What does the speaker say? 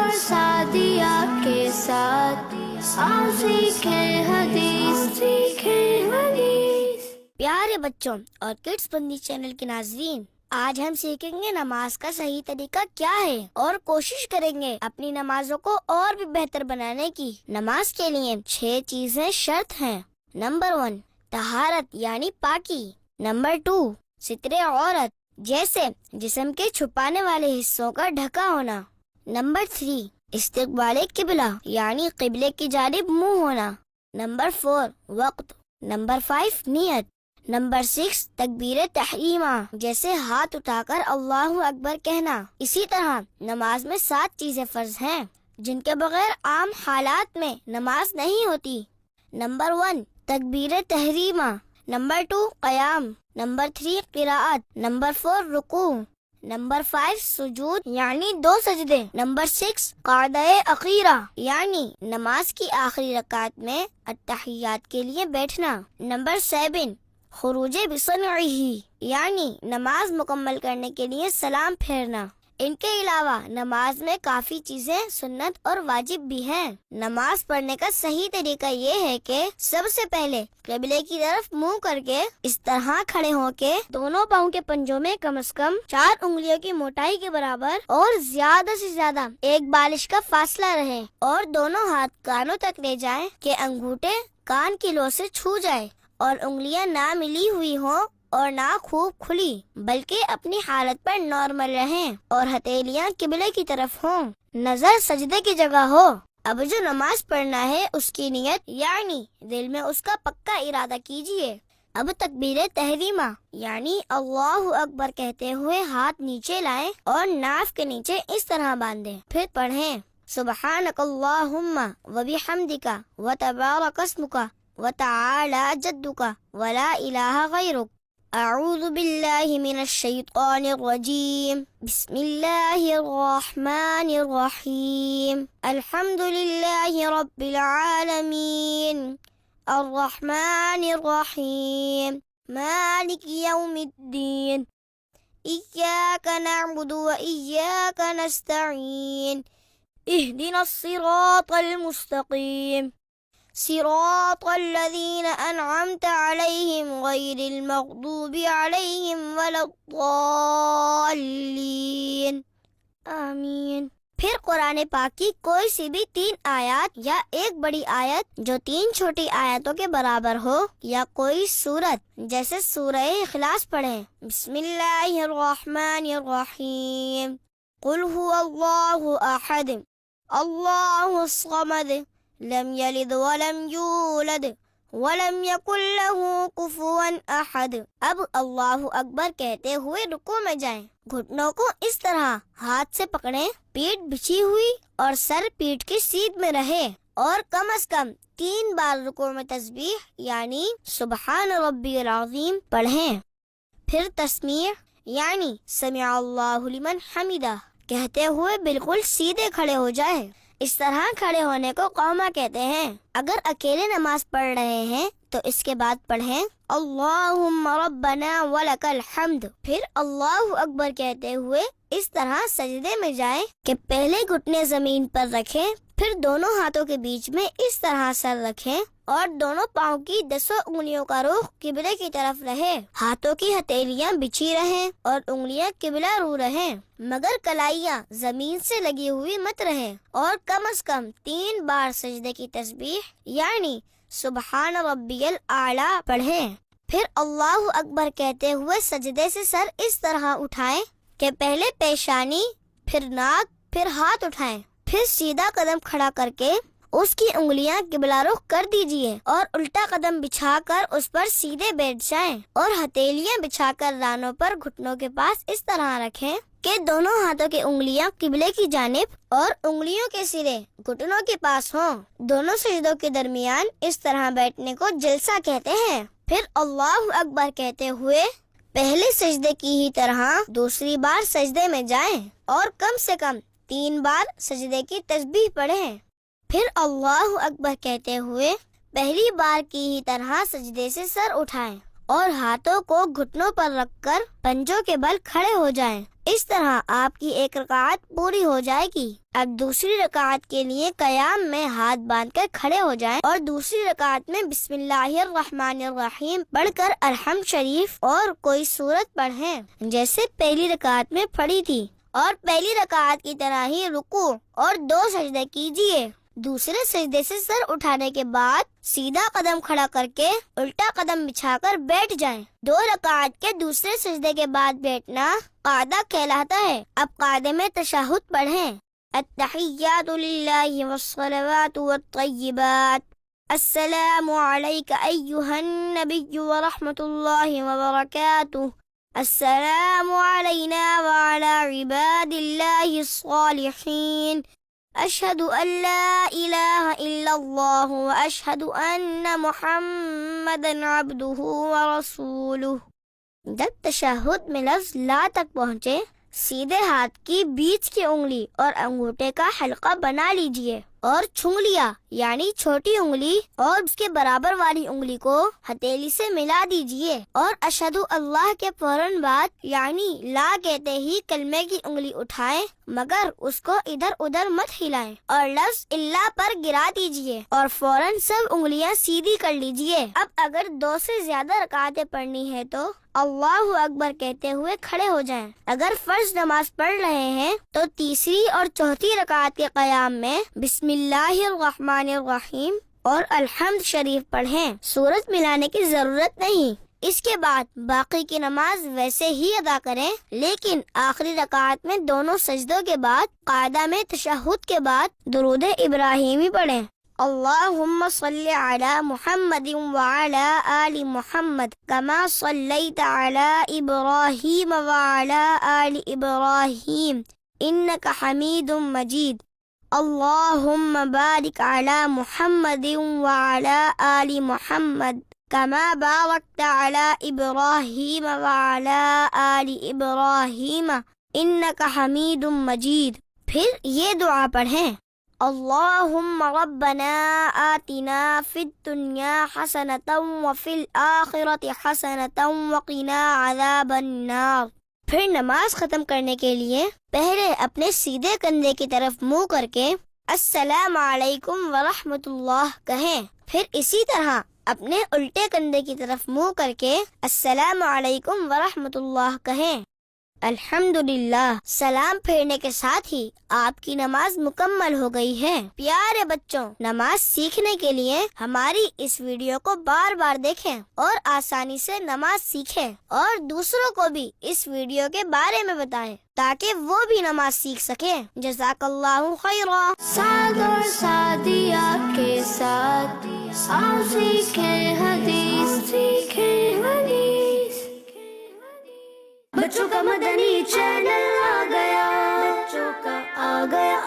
اور سعدیہ کے ساتھ آؤ سیکھیں حدیث پیارے بچوں اور کڈس بندی چینل کے ناظرین، آج ہم سیکھیں گے نماز کا صحیح طریقہ کیا ہے اور کوشش کریں گے اپنی نمازوں کو اور بھی بہتر بنانے کی۔ نماز کے لیے 6 چیزیں شرط ہیں۔ نمبر 1، طہارت یعنی پاکی۔ نمبر 2، ستر عورت جیسے جسم کے چھپانے والے حصوں کا ڈھکا ہونا۔ نمبر 3، استقبال قبلہ یعنی قبلے کی جانب منہ ہونا۔ نمبر 4، وقت۔ نمبر 5، نیت۔ نمبر 6، تکبیر تحریمہ جیسے ہاتھ اٹھا کر اللہ اکبر کہنا۔ اسی طرح نماز میں 7 چیزیں فرض ہیں جن کے بغیر عام حالات میں نماز نہیں ہوتی۔ نمبر 1، تکبیر تحریمہ۔ نمبر 2، قیام۔ نمبر 3، قراءت۔ نمبر 4، رکوع۔ نمبر 5، سجود یعنی 2 سجدے۔ نمبر 6، قعدہ اخیرہ یعنی نماز کی آخری رکعت میں التحیات کے لیے بیٹھنا۔ نمبر 7، خروج بصنعہ یعنی نماز مکمل کرنے کے لیے سلام پھیرنا۔ ان کے علاوہ نماز میں کافی چیزیں سنت اور واجب بھی ہیں۔ نماز پڑھنے کا صحیح طریقہ یہ ہے کہ سب سے پہلے قبلے کی طرف منہ کر کے اس طرح کھڑے ہو کے دونوں پاؤں کے پنجوں میں کم از کم 4 انگلیوں کی موٹائی کے برابر اور زیادہ سے زیادہ 1 بالش کا فاصلہ رہے، اور دونوں ہاتھ کانوں تک لے جائیں کہ انگوٹھے کان کی لو سے چھو جائے، اور انگلیاں نہ ملی ہوئی ہوں اور نہ خوب کھلی بلکہ اپنی حالت پر نارمل رہیں، اور ہتھیلیاں قبلے کی طرف ہوں، نظر سجدے کی جگہ ہو۔ اب جو نماز پڑھنا ہے اس کی نیت یعنی دل میں اس کا پکا ارادہ کیجئے۔ اب تکبیر تحریمہ یعنی اللہ اکبر کہتے ہوئے ہاتھ نیچے لائیں اور ناف کے نیچے اس طرح باندھیں، پھر پڑھیں سبحانک اللہم وبحمدک وتبارک اسمک وتعالی جدک ولا الہ غیرک۔ اعوذ باللہ من الشیطان الرجیم، بسم اللہ الرحمن الرحیم، الحمد للہ رب العالمین، الرحمن الرحیم، مالک یوم الدین، ایاک نعبد و ایاک نستعین، اہدنا الصراط المستقیم، صراط الذین انعمت علیہم غیر المغضوب علیہم ولا الضالین، آمین۔ پھر قرآن پاک کی کوئی سی بھی 3 آیات یا ایک بڑی آیت جو 3 چھوٹی آیتوں کے برابر ہو، یا کوئی سورت جیسے سورہ اخلاص پڑھیں۔ بسم اللہ الرحمن الرحیم، قل هو اللہ احد، اللہ الصمد، لم یلد ولم یولد ولم یکن له کفوا احد۔ اب اللہ اکبر کہتے ہوئے رکوع میں جائیں، گھٹنوں کو اس طرح ہاتھ سے پکڑیں، پیٹھ بچھی ہوئی اور سر پیٹھ کی سیدھ میں رہے، اور کم از کم 3 بار رکوع میں تسبیح یعنی سبحان ربی العظیم پڑھیں۔ پھر تسمیع یعنی سمع اللہ لمن حمدہ کہتے ہوئے بالکل سیدھے کھڑے ہو جائیں۔ اس طرح کھڑے ہونے کو قوما کہتے ہیں۔ اگر اکیلے نماز پڑھ رہے ہیں تو اس کے بعد پڑھیں اللہم ربنا ولک الحمد، پھر اللہ اکبر کہتے ہوئے اس طرح سجدے میں جائیں کہ پہلے گھٹنے زمین پر رکھیں، پھر دونوں ہاتھوں کے بیچ میں اس طرح سر رکھیں، اور دونوں پاؤں کی 10 انگلیوں کا رخ قبلے کی طرف رہے، ہاتھوں کی ہتھیلیاں بچھی رہیں اور انگلیاں قبلہ رو رہیں، مگر کلائیاں زمین سے لگی ہوئی مت رہیں، اور کم از کم 3 بار سجدے کی تسبیح یعنی سبحان ربی الاعلی پڑھیں۔ پھر اللہ اکبر کہتے ہوئے سجدے سے سر اس طرح اٹھائیں کہ پہلے پیشانی، پھر ناک، پھر ہاتھ اٹھائیں، پھر سیدھا قدم کھڑا کر کے اس کی انگلیاں قبلہ رخ کر دیجئے، اور الٹا قدم بچھا کر اس پر سیدھے بیٹھ جائیں، اور ہتھیلیاں بچھا کر رانوں پر گھٹنوں کے پاس اس طرح رکھیں کہ دونوں ہاتھوں کی انگلیاں قبلے کی جانب اور انگلیوں کے سرے گھٹنوں کے پاس ہوں۔ دونوں سجدوں کے درمیان اس طرح بیٹھنے کو جلسہ کہتے ہیں۔ پھر اللہ اکبر کہتے ہوئے پہلے سجدے کی ہی طرح دوسری بار سجدے میں جائیں، اور کم سے کم 3 بار سجدے کی تسبیح پڑھیں۔ پھر اللہ اکبر کہتے ہوئے پہلی بار کی ہی طرح سجدے سے سر اٹھائیں اور ہاتھوں کو گھٹنوں پر رکھ کر پنجوں کے بل کھڑے ہو جائیں۔ اس طرح آپ کی ایک رکعت پوری ہو جائے گی۔ اب دوسری رکعت کے لیے قیام میں ہاتھ باندھ کر کھڑے ہو جائیں اور دوسری رکعت میں بسم اللہ الرحمن الرحیم پڑھ کر الحمد شریف اور کوئی سورت پڑھیں جیسے پہلی رکعت میں پڑھی تھی، اور پہلی رکعت کی طرح ہی رکوع اور 2 سجدے کیجیے۔ دوسرے سجدے سے سر اٹھانے کے بعد سیدھا قدم کھڑا کر کے الٹا قدم بچھا کر بیٹھ جائیں۔ 2 رکعت کے دوسرے سجدے کے بعد بیٹھنا قاعدہ کہلاتا ہے۔ اب قاعدے میں تشہد پڑھیں۔ التحیات للہ والصلوات والطیبات، السلام علیک ایہا النبی ورحمۃ اللہ وبرکاتہ، السلام علینا وعلی عباد اللہ الصالحین، اشہد ان لا الہ الا اللہ واشہد ان محمدا عبدہ ورسولہ۔ جب تشہد میں لفظ لا تک پہنچے، سیدھے ہاتھ کی بیچ کی انگلی اور انگوٹھے کا حلقہ بنا لیجئے اور چھنگلیاں یعنی چھوٹی انگلی اور اس کے برابر والی انگلی کو ہتھیلی سے ملا دیجئے، اور اشہد اللہ کے فوراً بعد یعنی لا کہتے ہی کلمے کی انگلی اٹھائیں، مگر اس کو ادھر ادھر مت ہلائیں، اور لفظ اللہ پر گرا دیجئے اور فوراً سب انگلیاں سیدھی کر لیجئے۔ اب اگر 2 سے زیادہ رکعتیں پڑھنی ہے تو اللہ اکبر کہتے ہوئے کھڑے ہو جائیں۔ اگر فرض نماز پڑھ رہے ہیں تو تیسری اور چوتھی رکعت کے قیام میں بسم اللہ الرحمن الرحیم اور الحمد شریف پڑھیں، سورت ملانے کی ضرورت نہیں۔ اس کے بعد باقی کی نماز ویسے ہی ادا کریں، لیکن آخری رکعت میں دونوں سجدوں کے بعد قاعدہ میں تشہد کے بعد درود ابراہیمی پڑھیں۔ اللہم صلی علی محمد وعلی آل محمد کما صلیت علی ابراہیم وعلی آل ابراہیم انک حمید مجید، اللہم بارک علی محمد وعلی آل محمد کما بارکت علی ابراہیم وعلی آل ابراہیم انک حمید مجید۔ پھر یہ دعا پڑھیں، اللہم ربنا آتنا فی الدنیا حسنۃ وفی الآخرۃ حسنۃ وقنا عذاب النار۔ پھر نماز ختم کرنے کے لیے پہلے اپنے سیدھے کندھے کی طرف منہ کر کے السلام علیکم ورحمۃ اللہ کہیں، پھر اسی طرح اپنے الٹے کندھے کی طرف منہ کر کے السلام علیکم ورحمۃ اللہ کہیں۔ الحمدللہ، سلام پھیرنے کے ساتھ ہی آپ کی نماز مکمل ہو گئی ہے۔ پیارے بچوں، نماز سیکھنے کے لیے ہماری اس ویڈیو کو بار بار دیکھیں اور آسانی سے نماز سیکھیں، اور دوسروں کو بھی اس ویڈیو کے بارے میں بتائیں تاکہ وہ بھی نماز سیکھ سکیں۔ جزاک اللہ خیرا۔ سعد اور سعدیہ کے ساتھ آؤ سیکھیں حدیث، سیکھیں حدیث۔ بچوں کا مدنی چینل آ گیا، بچوں کا آ گیا